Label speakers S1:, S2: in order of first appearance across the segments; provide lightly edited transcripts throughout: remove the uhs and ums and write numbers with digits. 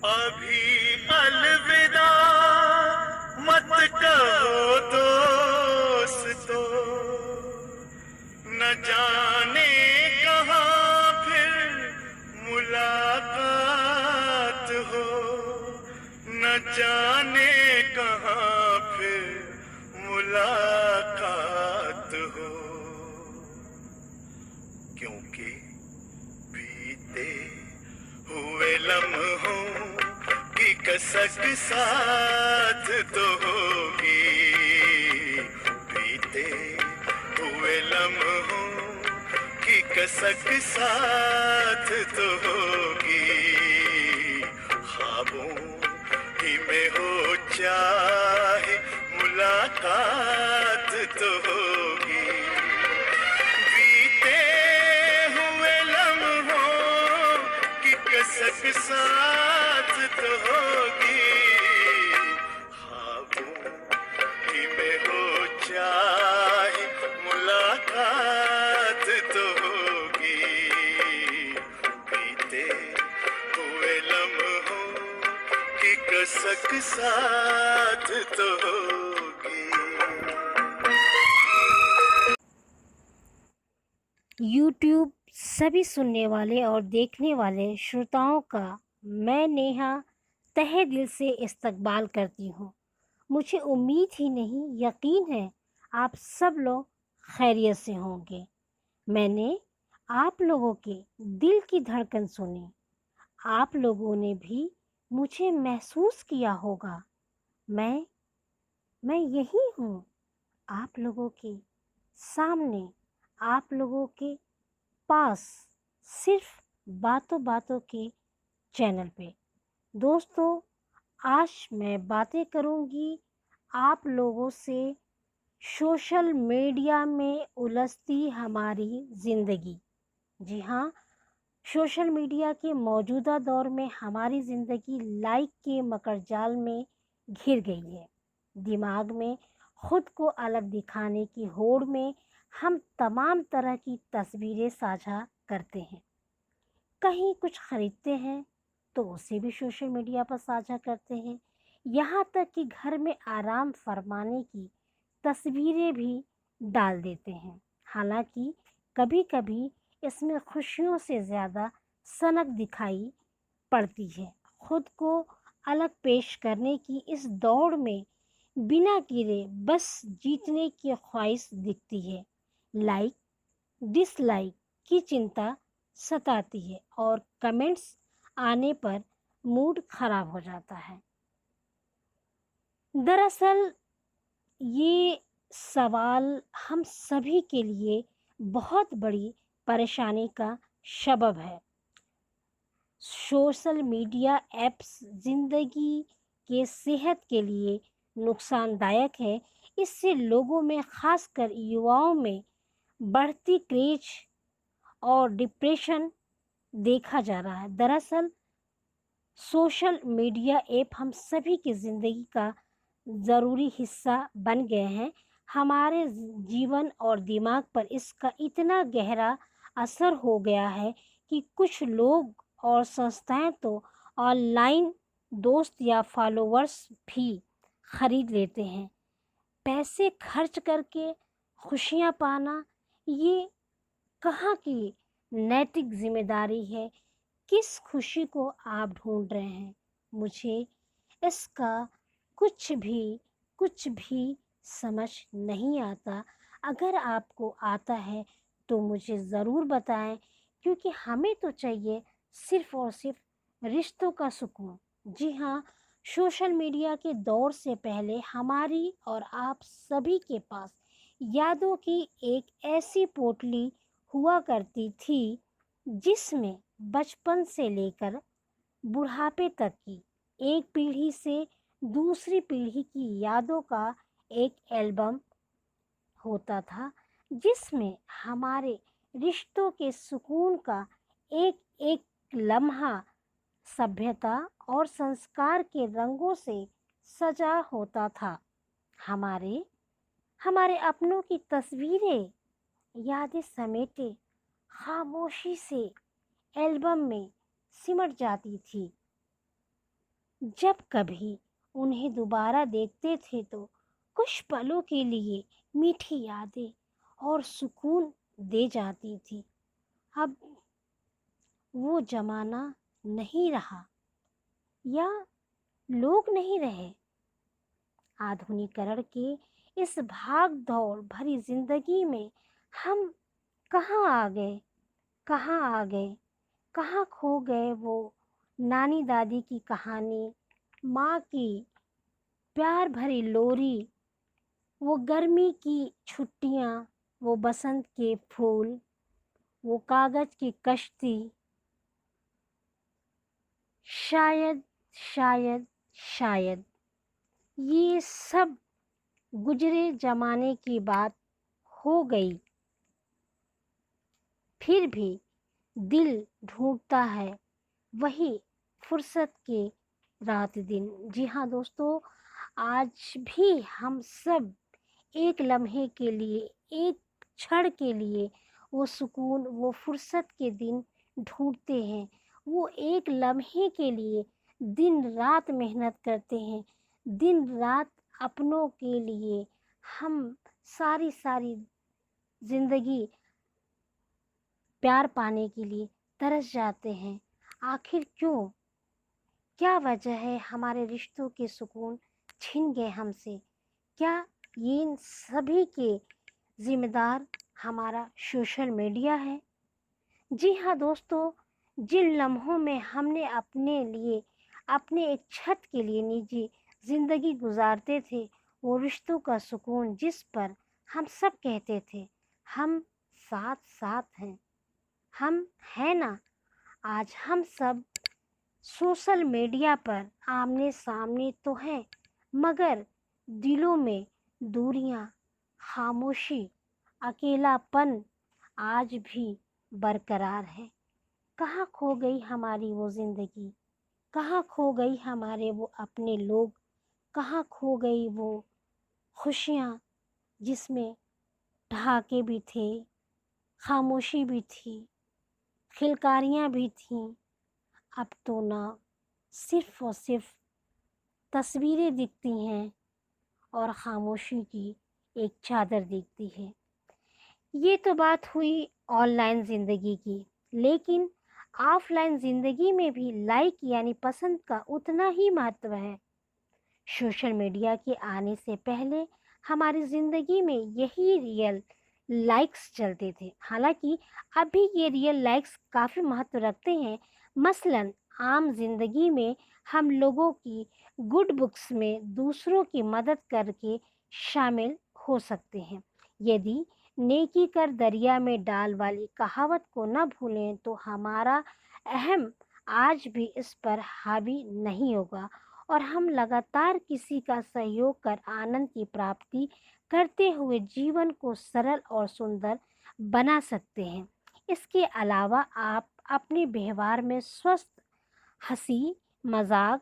S1: अभी अलविदा मत कहो दोस्तों, न जाने कहाँ फिर मुलाकात हो, न जाने कहाँ फिर मुलाकात हो। क्योंकि बीते हुए लम्हों की कसक साथ तो होगी, बीते हुए लम्हों की कसक साथ तो होगी। ख्वाबों ही में हो चाहे मुलाकात तो होगी, बीते हुए लम्हों की कसक साथ तो होगी। ख्वाबों ही में हो चाहे मुलाकात तो होगी, बीते हुए लम्हों की कसक साथ तो होगी।
S2: यूट्यूब सभी सुनने वाले और देखने वाले श्रोताओं का मैं नेहा तहे दिल से इस्तकबाल करती हूँ। मुझे उम्मीद ही नहीं, यकीन है आप सब लोग खैरियत से होंगे। मैंने आप लोगों के दिल की धड़कन सुनी। आप लोगों ने भी मुझे महसूस किया होगा। मैं यही हूँ, आप लोगों के सामने, आप लोगों के पास, सिर्फ बातों बातों के चैनल पे। दोस्तों, आज मैं बातें करूंगी आप लोगों से सोशल मीडिया में उलझती हमारी ज़िंदगी। जी हाँ, सोशल मीडिया के मौजूदा दौर में हमारी ज़िंदगी लाइक के मकड़जाल में घिर गई है। दिमाग में खुद को अलग दिखाने की होड़ में हम तमाम तरह की तस्वीरें साझा करते हैं। कहीं कुछ खरीदते हैं तो उसे भी सोशल मीडिया पर साझा करते हैं। यहाँ तक कि घर में आराम फरमाने की तस्वीरें भी डाल देते हैं। हालांकि कभी कभी इसमें खुशियों से ज़्यादा सनक दिखाई पड़ती है। खुद को अलग पेश करने की इस दौड़ में बिना गिरे बस जीतने की ख्वाहिश दिखती है। लाइक डिसलाइक की चिंता सताती है और कमेंट्स आने पर मूड खराब हो जाता है। दरअसल ये सवाल हम सभी के लिए बहुत बड़ी परेशानी का सबब है। सोशल मीडिया ऐप्स ज़िंदगी के सेहत के लिए नुकसानदायक है। इससे लोगों में, खासकर युवाओं में, बढ़ती क्रेज और डिप्रेशन देखा जा रहा है। दरअसल सोशल मीडिया ऐप हम सभी की ज़िंदगी का ज़रूरी हिस्सा बन गए हैं। हमारे जीवन और दिमाग पर इसका इतना गहरा असर हो गया है कि कुछ लोग और संस्थाएं तो ऑनलाइन दोस्त या फॉलोअर्स भी खरीद लेते हैं। पैसे खर्च करके खुशियां पाना, ये कहाँ की नैतिक जिम्मेदारी है? किस खुशी को आप ढूंढ रहे हैं? मुझे इसका कुछ भी समझ नहीं आता। अगर आपको आता है तो मुझे ज़रूर बताएं, क्योंकि हमें तो चाहिए सिर्फ़ और सिर्फ रिश्तों का सुकून। जी हाँ, सोशल मीडिया के दौर से पहले हमारी और आप सभी के पास यादों की एक ऐसी पोटली हुआ करती थी जिसमें बचपन से लेकर बुढ़ापे तक की एक पीढ़ी से दूसरी पीढ़ी की यादों का एक एल्बम होता था, जिसमें हमारे रिश्तों के सुकून का एक एक लम्हा सभ्यता और संस्कार के रंगों से सजा होता था। हमारे हमारे अपनों की तस्वीरें, यादें समेटे खामोशी से एल्बम में सिमट जाती थी। जब कभी उन्हें दोबारा देखते थे तो कुछ पलों के लिए मीठी यादें और सुकून दे जाती थी। अब वो जमाना नहीं रहा या लोग नहीं रहे। आधुनिकीकरण के इस भाग दौड़ भरी जिंदगी में हम कहाँ आ गए, कहाँ आ गए, कहाँ खो गए वो नानी दादी की कहानी, माँ की प्यार भरी लोरी, वो गर्मी की छुट्टियाँ, वो बसंत के फूल, वो कागज की कश्ती। शायद शायद शायद ये सब गुजरे जमाने की बात हो गई। फिर भी दिल ढूंढता है वही फुर्सत के रात दिन। जी हाँ दोस्तों, आज भी हम सब एक लम्हे के लिए, एक क्षण के लिए वो सुकून, वो फुर्सत के दिन ढूंढते हैं। वो एक लम्हे के लिए दिन रात मेहनत करते हैं, दिन रात अपनों के लिए हम सारी सारी जिंदगी प्यार पाने के लिए तरस जाते हैं। आखिर क्यों? क्या वजह है हमारे रिश्तों के सुकून छिन गए हमसे? क्या ये इन सभी के जिम्मेदार हमारा सोशल मीडिया है? जी हाँ दोस्तों, जिन लम्हों में हमने अपने लिए, अपने एक छत के लिए निजी जिंदगी गुजारते थे, वो रिश्तों का सुकून जिस पर हम सब कहते थे हम साथ साथ हैं, हम हैं ना। आज हम सब सोशल मीडिया पर आमने सामने तो हैं, मगर दिलों में दूरियां, खामोशी, अकेलापन आज भी बरकरार है। कहाँ खो गई हमारी वो जिंदगी? कहाँ खो गई हमारे वो अपने लोग? कहाँ खो गई वो खुशियाँ जिसमें ठहाके भी थे, खामोशी भी थी, खिलकारियाँ भी थीं? अब तो ना, सिर्फ और सिर्फ तस्वीरें दिखती हैं और खामोशी की एक चादर दिखती है। ये तो बात हुई ऑनलाइन ज़िंदगी की, लेकिन ऑफलाइन ज़िंदगी में भी लाइक यानी पसंद का उतना ही महत्व है। सोशल मीडिया के आने से पहले हमारी ज़िंदगी में यही रियल लाइक्स चलते थे। हालांकि अभी ये रियल लाइक्स काफ़ी महत्व रखते हैं। मसलन आम जिंदगी में हम लोगों की गुड बुक्स में दूसरों की मदद करके शामिल हो सकते हैं। यदि नेकी कर दरिया में डाल वाली कहावत को न भूलें तो हमारा अहम आज भी इस पर हावी नहीं होगा और हम लगातार किसी का सहयोग कर आनंद की प्राप्ति करते हुए जीवन को सरल और सुंदर बना सकते हैं। इसके अलावा आप अपने व्यवहार में स्वस्थ हंसी मजाक,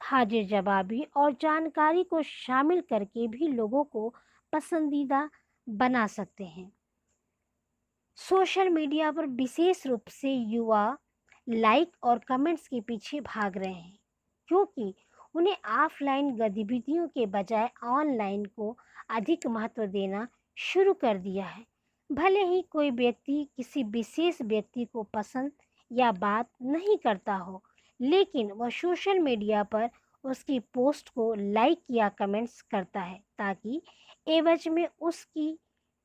S2: हाजिर जवाबी और जानकारी को शामिल करके भी लोगों को पसंदीदा बना सकते हैं। सोशल मीडिया पर विशेष रूप से युवा लाइक और कमेंट्स के पीछे भाग रहे हैं, क्योंकि उन्हें ऑफलाइन गतिविधियों के बजाय ऑनलाइन को अधिक महत्व देना शुरू कर दिया है। भले ही कोई व्यक्ति किसी विशेष व्यक्ति को पसंद या बात नहीं करता हो, लेकिन वह सोशल मीडिया पर उसकी पोस्ट को लाइक या कमेंट्स करता है ताकि एवज में उसकी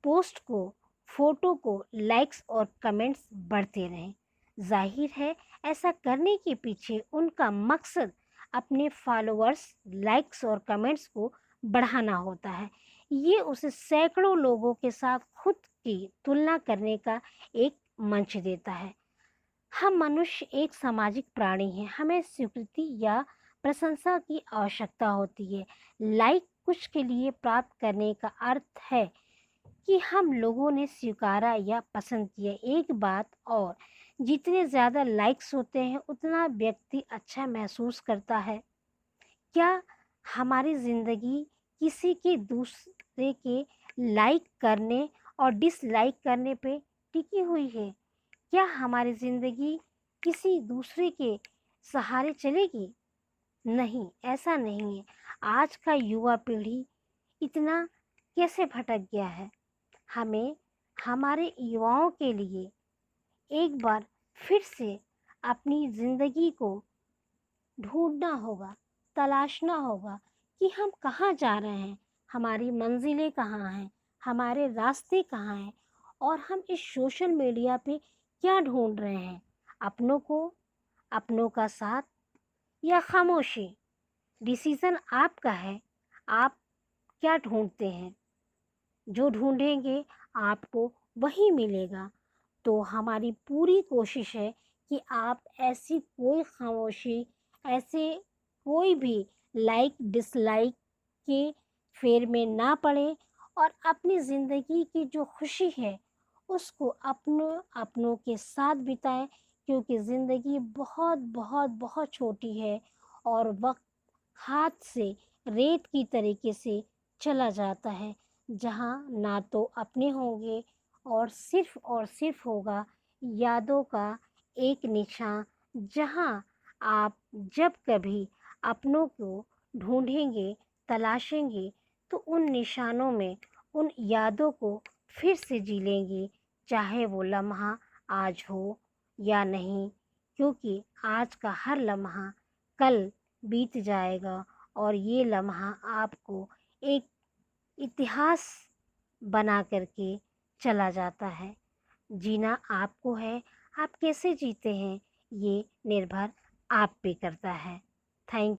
S2: पोस्ट को, फोटो को लाइक्स और कमेंट्स बढ़ते रहें। जाहिर है ऐसा करने के पीछे उनका मकसद अपने फॉलोअर्स, लाइक्स और कमेंट्स को बढ़ाना होता है। ये उसे सैकड़ों लोगों के साथ खुद की तुलना करने का एक मंच देता है। हम मनुष्य एक सामाजिक प्राणी हैं, हमें स्वीकृति या प्रशंसा की आवश्यकता होती है। लाइक कुछ के लिए प्राप्त करने का अर्थ है कि हम लोगों ने स्वीकारा या पसंद किया। एक बात और, जितने ज़्यादा लाइक्स होते हैं उतना व्यक्ति अच्छा महसूस करता है। क्या हमारी ज़िंदगी किसी के दूसरे के लाइक करने और डिसलाइक करने पे टिकी हुई है? क्या हमारी ज़िंदगी किसी दूसरे के सहारे चलेगी? नहीं, ऐसा नहीं है। आज का युवा पीढ़ी इतना कैसे भटक गया है। हमें हमारे युवाओं के लिए एक बार फिर से अपनी ज़िंदगी को ढूंढना होगा, तलाशना होगा कि हम कहाँ जा रहे हैं, हमारी मंजिलें कहाँ हैं, हमारे रास्ते कहाँ हैं और हम इस सोशल मीडिया पे क्या ढूंढ रहे हैं। अपनों को, अपनों का साथ या खामोशी, डिसीज़न आपका है। आप क्या ढूंढते हैं? जो ढूंढेंगे आपको वही मिलेगा। तो हमारी पूरी कोशिश है कि आप ऐसी कोई खामोशी, ऐसे कोई भी लाइक डिसलाइक के फेर में ना पड़े और अपनी ज़िंदगी की जो खुशी है उसको अपनों के साथ बिताएं, क्योंकि ज़िंदगी बहुत बहुत बहुत छोटी है और वक्त हाथ से रेत की तरीके से चला जाता है, जहाँ ना तो अपने होंगे और सिर्फ होगा यादों का एक निशान, जहाँ आप जब कभी अपनों को ढूंढेंगे, तलाशेंगे तो उन निशानों में उन यादों को फिर से जी लेंगे, चाहे वो लम्हा आज हो या नहीं, क्योंकि आज का हर लम्हा कल बीत जाएगा और ये लम्हा आपको एक इतिहास बना करके चला जाता है। जीना आपको है, आप कैसे जीते हैं ये निर्भर आप पे करता है। थैंक